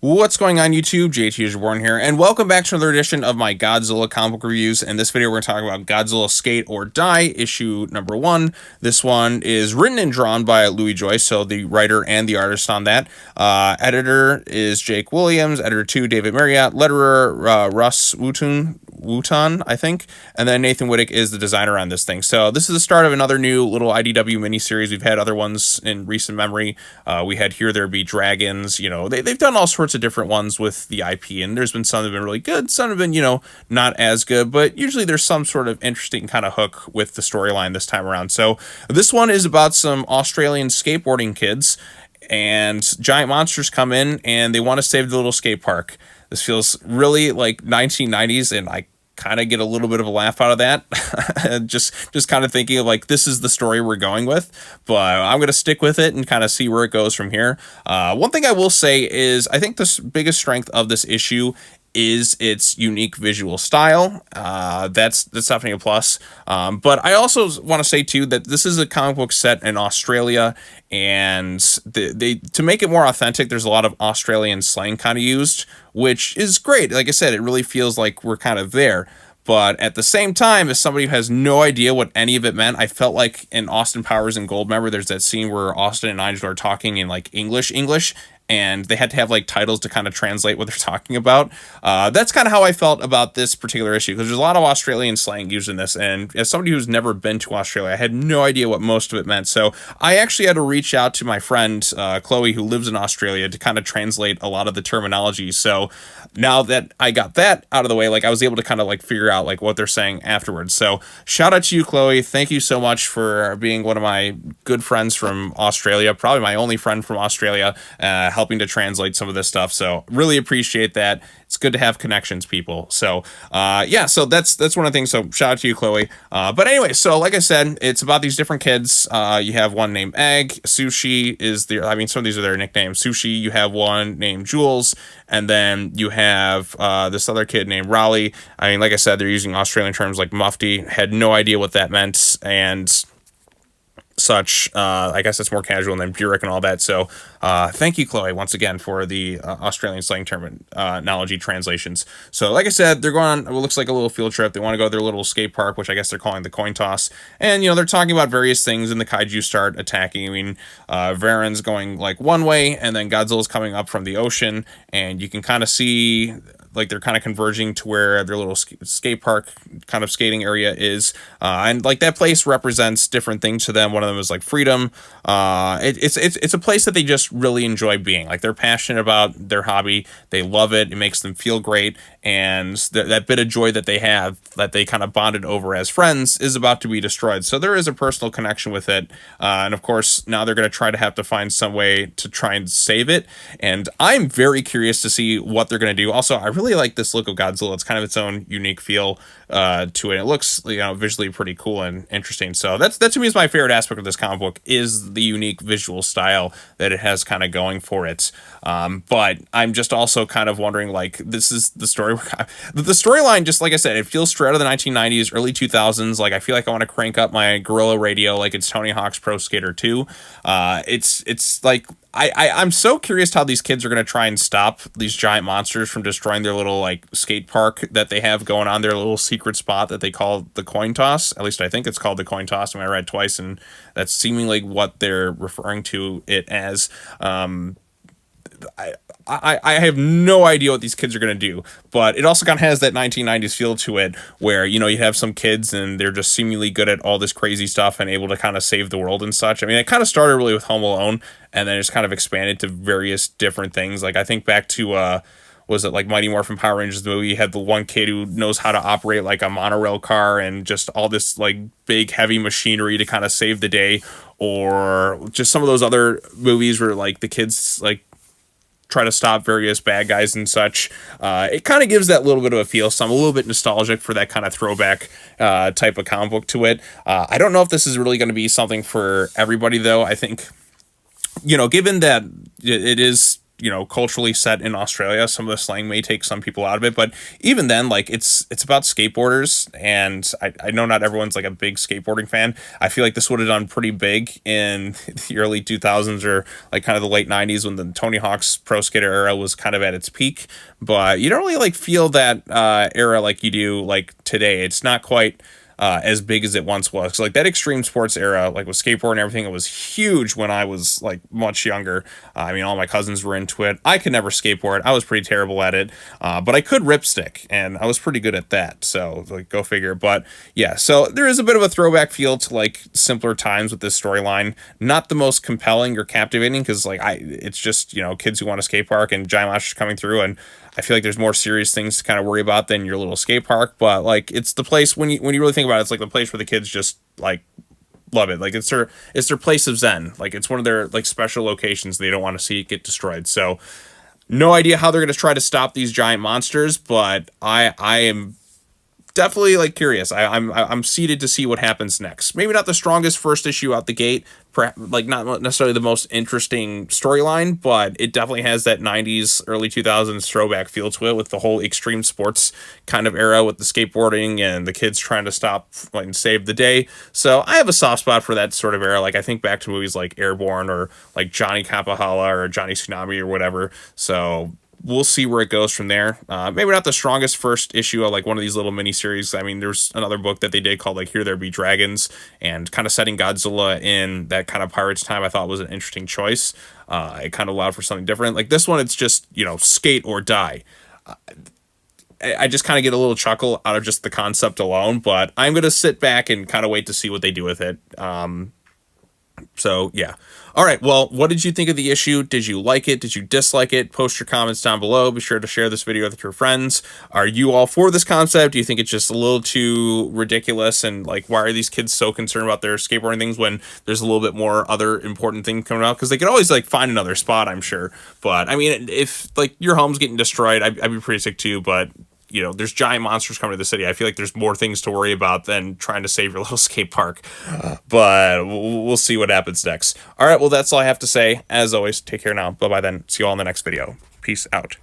What's going on YouTube? JT is Reborn here, and welcome back to another edition of my Godzilla comic book reviews. In this video, we're going to talk about Godzilla Skate or Die, issue number 1. This one is written and drawn by Louie Joyce, so the writer and the artist on that. Editor is Jake Williams, editor 2, David Marriott, letterer Russ Wooton, I think, and then Nathan Wittick is the designer on this thing. So this is the start of another new little IDW miniseries. We've had other ones in recent memory. We had Here There Be Dragons. You know, they've done all sorts of different ones with the IP, and there's been some that have been really good, some have been, you know, not as good, but usually there's some sort of interesting kind of hook with the storyline this time around. So this one is about some Australian skateboarding kids, and giant monsters come in and they want to save the little skate park. This feels really like 1990s, and I kind of get a little bit of a laugh out of that. just kind of thinking of like, this is the story we're going with, but I'm going to stick with it and kind of see where it goes from here. One thing I will say is I think the biggest strength of this issue is its unique visual style. That's definitely a plus. But I also want to say too that this is a comic book set in Australia, and they to make it more authentic, there's a lot of Australian slang kind of used, which is great. Like I said, it really feels like we're kind of there. But at the same time, as somebody who has no idea what any of it meant, I felt like in Austin Powers and Goldmember, there's that scene where Austin and Nigel are talking in like English, and they had to have like titles to kind of translate what they're talking about. That's kind of how I felt about this particular issue, because there's a lot of Australian slang used in this, and as somebody who's never been to Australia, I had no idea what most of it meant. So I actually had to reach out to my friend Chloe, who lives in Australia, to kind of translate a lot of the terminology. So now that I got that out of the way, like I was able to kind of like figure out like what they're saying afterwards. So shout out to you, Chloe. Thank you so much for being one of my good friends from Australia, probably my only friend from Australia, helping to translate some of this stuff. So really appreciate that. It's good to have connections, people. So yeah, so that's one of the things. So shout out to you, Chloe. But anyway, so like I said, it's about these different kids. You have one named Egg. Sushi is some of these are their nicknames. Sushi, you have one named Jules, and then you have this other kid named Raleigh. I mean, like I said, they're using Australian terms like mufti. Had no idea what that meant, and such. I guess it's more casual than Burek and all that. So thank you, Chloe, once again for the Australian slang terminology translations. So like I said, they're going on what looks like a little field trip. They want to go to their little skate park, which I guess they're calling the coin toss. And, you know, they're talking about various things, and the kaiju start attacking. I mean, Varan's going like one way, and then Godzilla's coming up from the ocean, and you can kind of see like they're kind of converging to where their little skate park kind of skating area is. And like that place represents different things to them. One of them is like freedom. It's a place that they just really enjoy being. Like they're passionate about their hobby. They love it. It makes them feel great. And that bit of joy that they have, that they kind of bonded over as friends, is about to be destroyed. So there is a personal connection with it. And of course, now they're going to have to find some way to try and save it. And I'm very curious to see what they're going to do. Also, I really like this look of Godzilla. It's kind of its own unique feel to it. It looks, you know, visually pretty cool and interesting. So that to me is my favorite aspect of this comic book, is the unique visual style that it has kind of going for it. But I'm just also kind of wondering, like, this is the story. The storyline, just like I said, it feels straight out of the 1990s, early 2000s. Like, I feel like I want to crank up my Guerilla Radio like it's Tony Hawk's Pro Skater 2. It's like, I'm so curious how these kids are going to try and stop these giant monsters from destroying their little like skate park that they have going on, their little secret spot that they call the coin toss. At least I think it's called the coin toss. I read twice, and that's seemingly what they're referring to it as. I have no idea what these kids are going to do, but it also kind of has that 1990s feel to it, where, you know, you have some kids and they're just seemingly good at all this crazy stuff and able to kind of save the world and such. I mean, it kind of started really with Home Alone, and then it's kind of expanded to various different things. Like I think back to was it like Mighty Morphin Power Rangers, the movie? You had the one kid who knows how to operate like a monorail car, and just all this like big heavy machinery to kind of save the day. Or just some of those other movies where like the kids like try to stop various bad guys and such. It kind of gives that little bit of a feel. So I'm a little bit nostalgic for that kind of throwback type of comic book to it. I don't know if this is really going to be something for everybody, though. I think, you know, given that it is culturally set in Australia. Some of the slang may take some people out of it, but even then, like it's about skateboarders, and I know not everyone's like a big skateboarding fan. I feel like this would have done pretty big in the early 2000s or like kind of the late 90s when the Tony Hawk's Pro Skater era was kind of at its peak, but you don't really like feel that era like you do like today. It's not quite as big as it once was. 'Cause, like that extreme sports era, like with skateboard and everything, it was huge when I was like much younger. I mean, all my cousins were into it. I could never skateboard. I was pretty terrible at it, but I could ripstick, and I was pretty good at that. So like, go figure. But yeah, so there is a bit of a throwback feel to like simpler times with this storyline. Not the most compelling or captivating because it's just kids who want a skate park and giant monsters coming through, and I feel like there's more serious things to kind of worry about than your little skate park. But like, it's the place when you really think about it, it's like the place where the kids just like love it. Like it's their place of zen. Like it's one of their like special locations. They don't want to see it get destroyed. So no idea how they're going to try to stop these giant monsters, but I am definitely like curious. I'm seated to see what happens next. Maybe not the strongest first issue out the gate, like not necessarily the most interesting storyline, but it definitely has that 90s early 2000s throwback feel to it with the whole extreme sports kind of era with the skateboarding and the kids trying to stop and save the day. So I have a soft spot for that sort of era. Like I think back to movies like Airborne or like Johnny Capahala or Johnny Tsunami or whatever. So we'll see where it goes from there. Maybe not the strongest first issue of like one of these little miniseries. I mean, there's another book that they did called like Here There Be Dragons, and kind of setting Godzilla in that kind of pirates time I thought was an interesting choice. It kind of allowed for something different. Like this one, it's just, skate or die. I just kind of get a little chuckle out of just the concept alone, but I'm going to sit back and kind of wait to see what they do with it. So yeah. All right. Well, what did you think of the issue? Did you like it? Did you dislike it? Post your comments down below. Be sure to share this video with your friends. Are you all for this concept? Do you think it's just a little too ridiculous? And like, why are these kids so concerned about their skateboarding things when there's a little bit more other important thing coming out? Because they could always like find another spot, I'm sure. But I mean, if like your home's getting destroyed, I'd be pretty sick too. But there's giant monsters coming to the city. I feel like there's more things to worry about than trying to save your little skate park. But we'll see what happens next. All right, well, that's all I have to say. As always, take care now. Bye-bye then. See you all in the next video. Peace out.